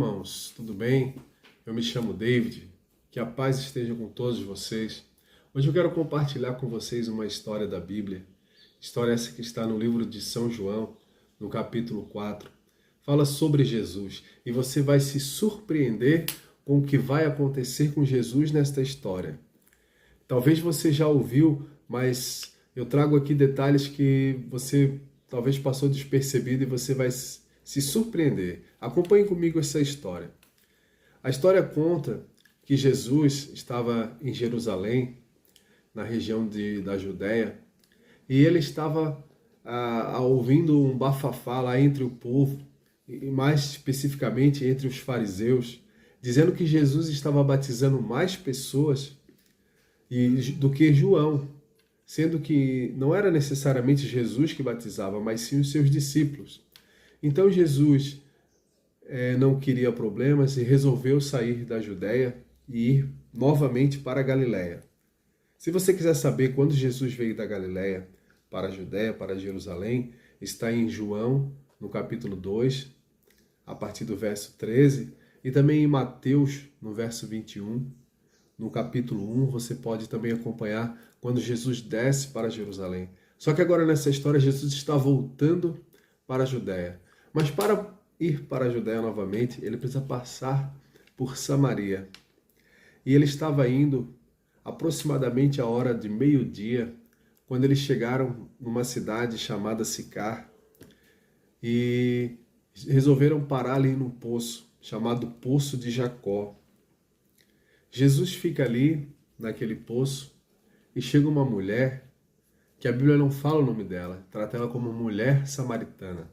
Irmãos, tudo bem? Eu me chamo David, que a paz esteja com todos vocês. Hoje eu quero compartilhar com vocês uma história da Bíblia, história essa que está no livro de São João, no capítulo 4. Fala sobre Jesus e você vai se surpreender com o que vai acontecer com Jesus nesta história. Talvez você já ouviu, mas eu trago aqui detalhes que você talvez passou despercebido e você vai se surpreender. Acompanhe comigo essa história. A história conta que Jesus estava em Jerusalém, na região da Judéia, e ele estava ouvindo um bafafá lá entre o povo, e mais especificamente entre os fariseus, dizendo que Jesus estava batizando mais pessoas do que João, sendo que não era necessariamente Jesus que batizava, mas sim os seus discípulos. Então Jesus não queria problemas e resolveu sair da Judéia e ir novamente para a Galiléia. Se você quiser saber quando Jesus veio da Galiléia para a Judéia, para Jerusalém, está em João, no capítulo 2, a partir do verso 13, e também em Mateus, no verso 21. No capítulo 1, você pode também acompanhar quando Jesus desce para Jerusalém. Só que agora nessa história, Jesus está voltando para a Judéia. Mas para ir para a Judéia novamente, ele precisa passar por Samaria. E ele estava indo aproximadamente à hora de meio-dia, quando eles chegaram numa cidade chamada Sicar e resolveram parar ali num poço, chamado Poço de Jacó. Jesus fica ali, naquele poço, e chega uma mulher, que a Bíblia não fala o nome dela, trata ela como mulher samaritana.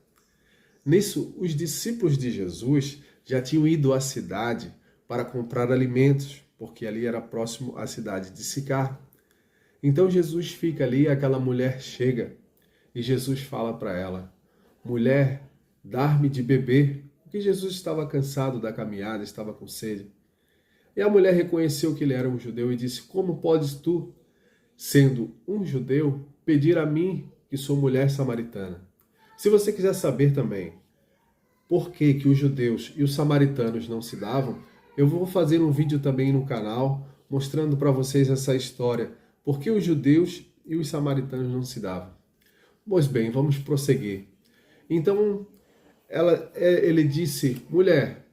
Nisso, os discípulos de Jesus já tinham ido à cidade para comprar alimentos, porque ali era próximo à cidade de Sicar. Então Jesus fica ali, aquela mulher chega e Jesus fala para ela: mulher, dar-me de beber, porque Jesus estava cansado da caminhada, estava com sede. E a mulher reconheceu que ele era um judeu e disse: como podes tu, sendo um judeu, pedir a mim, que sou mulher samaritana? Se você quiser saber também por que os judeus e os samaritanos não se davam, eu vou fazer um vídeo também no canal mostrando para vocês essa história, por que os judeus e os samaritanos não se davam. Pois bem, vamos prosseguir. Então, ele disse: mulher,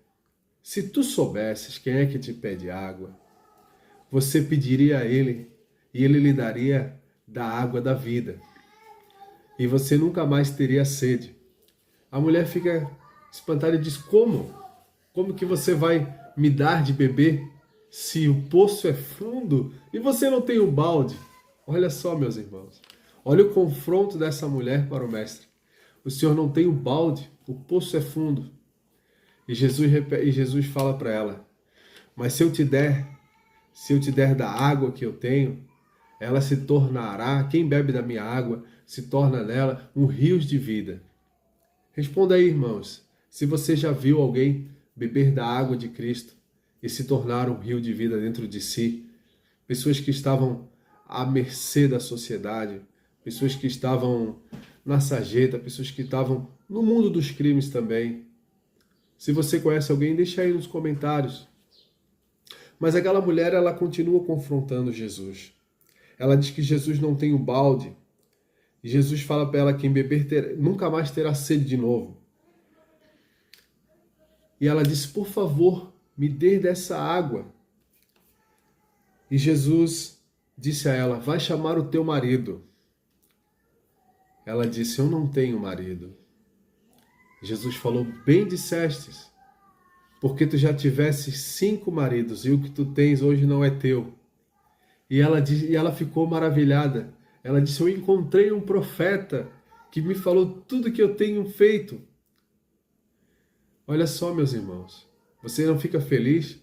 se tu soubesses quem é que te pede água, você pediria a ele e ele lhe daria da água da vida. E você nunca mais teria sede. A mulher fica espantada e diz: como? Como que você vai me dar de beber se o poço é fundo e você não tem um balde? Olha só, meus irmãos. Olha o confronto dessa mulher para o mestre. O senhor não tem um balde, o poço é fundo. E Jesus fala para ela: mas se eu te der da água que eu tenho, ela se tornará, quem bebe da minha água, se torna nela um rio de vida. Responda aí, irmãos, se você já viu alguém beber da água de Cristo e se tornar um rio de vida dentro de si. Pessoas que estavam à mercê da sociedade, pessoas que estavam na sarjeta, pessoas que estavam no mundo dos crimes também. Se você conhece alguém, deixa aí nos comentários. Mas aquela mulher, ela continua confrontando Jesus. Ela diz que Jesus não tem o balde. E Jesus fala para ela: quem beber nunca mais terá sede de novo. E ela disse: por favor, me dê dessa água. E Jesus disse a ela: vai chamar o teu marido. Ela disse: eu não tenho marido. Jesus falou: bem dissestes, porque tu já tivesses 5 maridos e o que tu tens hoje não é teu. E ela ficou maravilhada. Ela disse: eu encontrei um profeta que me falou tudo que eu tenho feito. Olha só, meus irmãos, você não fica feliz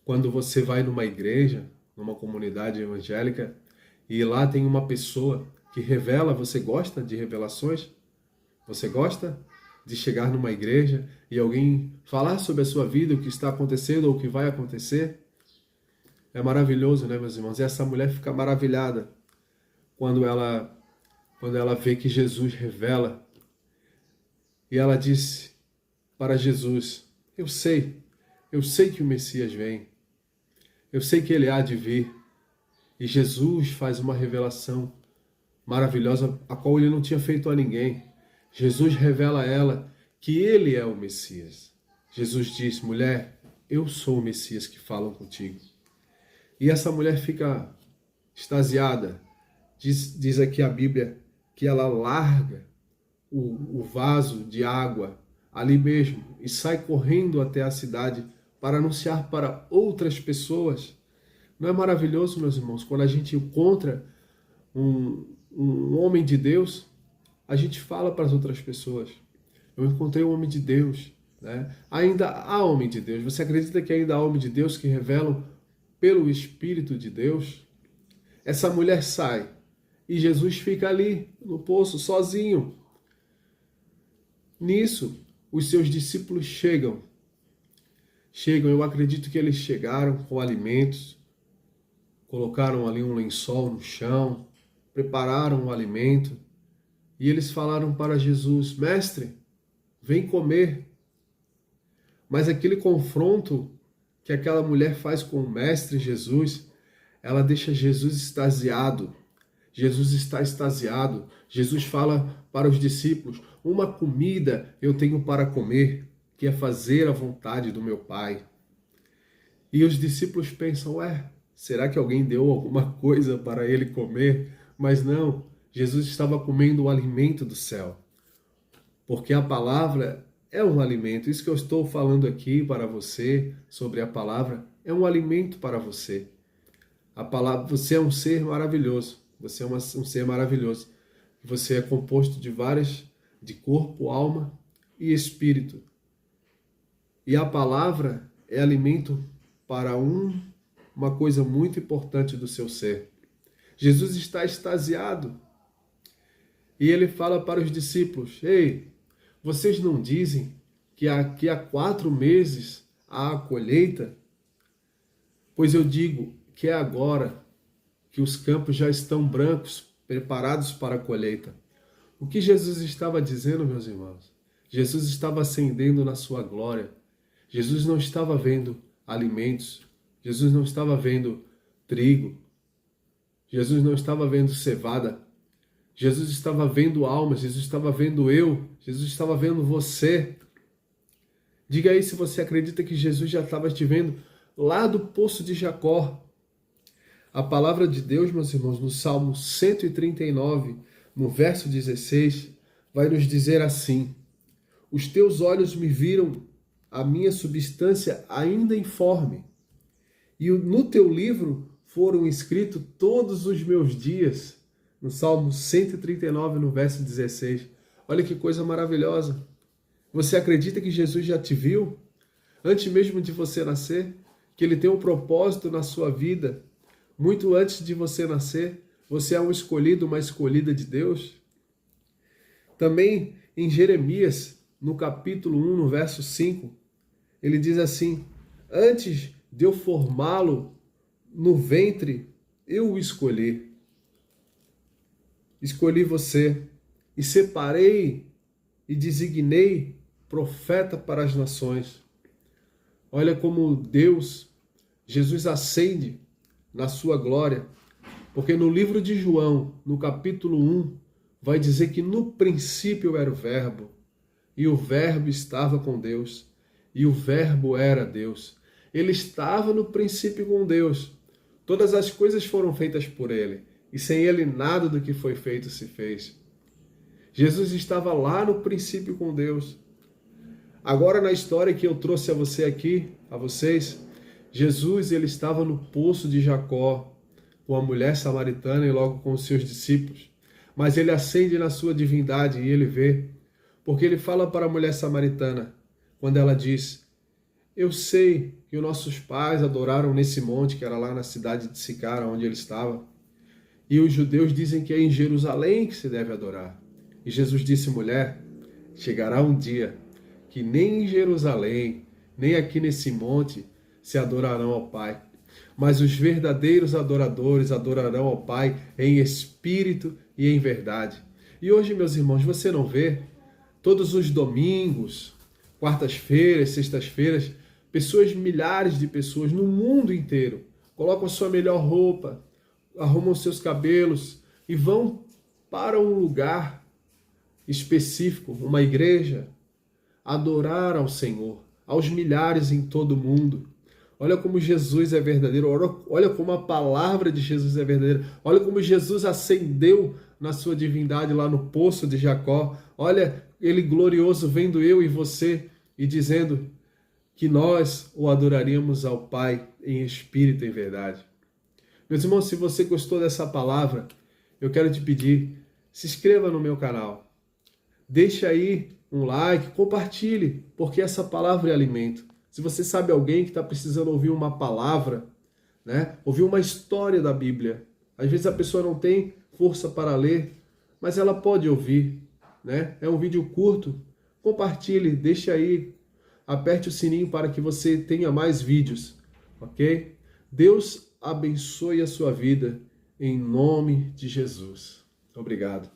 quando você vai numa igreja, numa comunidade evangélica, e lá tem uma pessoa que revela? Você gosta de revelações? Você gosta de chegar numa igreja e alguém falar sobre a sua vida, o que está acontecendo ou o que vai acontecer? É maravilhoso, né, meus irmãos? E essa mulher fica maravilhada quando ela vê que Jesus revela. E ela disse para Jesus: Eu sei que o Messias vem, eu sei que ele há de vir. E Jesus faz uma revelação maravilhosa, a qual ele não tinha feito a ninguém. Jesus revela a ela que ele é o Messias. Jesus diz: mulher, eu sou o Messias que falam contigo. E essa mulher fica extasiada. Diz aqui a Bíblia que ela larga o vaso de água ali mesmo e sai correndo até a cidade para anunciar para outras pessoas. Não é maravilhoso, meus irmãos, quando a gente encontra um homem de Deus, a gente fala para as outras pessoas: eu encontrei um homem de Deus, né? Ainda há homem de Deus. Você acredita que ainda há homem de Deus que revelam pelo Espírito de Deus? Essa mulher sai e Jesus fica ali no poço sozinho. Nisso, os seus discípulos chegam. Eu acredito que eles chegaram com alimentos, colocaram ali um lençol no chão, prepararam o alimento e eles falaram para Jesus: mestre, vem comer. Mas aquele confronto que aquela mulher faz com o mestre Jesus, ela deixa Jesus extasiado. Jesus está extasiado. Jesus fala para os discípulos: uma comida eu tenho para comer, que é fazer a vontade do meu Pai. E os discípulos pensam: será que alguém deu alguma coisa para ele comer? Mas não, Jesus estava comendo o alimento do céu. Porque a palavra é um alimento. Isso que eu estou falando aqui para você sobre a palavra é um alimento para você. A palavra, você é um ser maravilhoso. Você é um ser maravilhoso. Você é composto de corpo, alma e espírito. E a palavra é alimento para uma coisa muito importante do seu ser. Jesus está extasiado. E ele fala para os discípulos: ei, vocês não dizem que aqui há 4 meses há a colheita? Pois eu digo que é agora que os campos já estão brancos, preparados para a colheita. O que Jesus estava dizendo, meus irmãos? Jesus estava ascendendo na sua glória. Jesus não estava vendo alimentos. Jesus não estava vendo trigo. Jesus não estava vendo cevada. Jesus estava vendo almas. Jesus estava vendo eu. Jesus estava vendo você. Diga aí se você acredita que Jesus já estava te vendo lá do poço de Jacó. A palavra de Deus, meus irmãos, no Salmo 139, no verso 16, vai nos dizer assim: os teus olhos me viram a minha substância ainda informe, e no teu livro foram escritos todos os meus dias. No Salmo 139, no verso 16. Olha que coisa maravilhosa. Você acredita que Jesus já te viu? Antes mesmo de você nascer? Que ele tem um propósito na sua vida? Muito antes de você nascer, você é um escolhido, uma escolhida de Deus? Também em Jeremias, no capítulo 1, no verso 5, ele diz assim: antes de eu formá-lo no ventre, eu o escolhi. Escolhi você e separei e designei profeta para as nações. Olha como Jesus ascende na sua glória, porque no livro de João, no capítulo 1, vai dizer que no princípio era o Verbo, e o Verbo estava com Deus, e o Verbo era Deus. Ele estava no princípio com Deus. Todas as coisas foram feitas por ele, e sem ele nada do que foi feito se fez. Jesus estava lá no princípio com Deus. Agora, na história que eu trouxe a você aqui, a vocês, Jesus ele estava no poço de Jacó, com a mulher samaritana e logo com os seus discípulos. Mas ele ascende na sua divindade e ele vê, porque ele fala para a mulher samaritana, quando ela diz: eu sei que os nossos pais adoraram nesse monte, que era lá na cidade de Sicar, onde ele estava. E os judeus dizem que é em Jerusalém que se deve adorar. E Jesus disse: mulher, chegará um dia que nem em Jerusalém, nem aqui nesse monte se adorarão ao Pai. Mas os verdadeiros adoradores adorarão ao Pai em espírito e em verdade. E hoje, meus irmãos, você não vê? Todos os domingos, quartas-feiras, sextas-feiras, pessoas, milhares de pessoas no mundo inteiro colocam a sua melhor roupa, arrumam seus cabelos e vão para um lugar específico, uma igreja, adorar ao Senhor, aos milhares em todo o mundo. Olha como Jesus é verdadeiro, olha como a palavra de Jesus é verdadeira, olha como Jesus ascendeu na sua divindade lá no poço de Jacó, olha ele glorioso vendo eu e você e dizendo que nós o adoraríamos ao Pai em espírito e em verdade. Meus irmãos, se você gostou dessa palavra, eu quero te pedir, se inscreva no meu canal, deixe aí um like, compartilhe, porque essa palavra é alimento. Se você sabe alguém que está precisando ouvir uma palavra, né? Ouvir uma história da Bíblia. Às vezes a pessoa não tem força para ler, mas ela pode ouvir, né? É um vídeo curto. Compartilhe, deixe aí, aperte o sininho para que você tenha mais vídeos, ok? Deus abençoe a sua vida em nome de Jesus. Obrigado.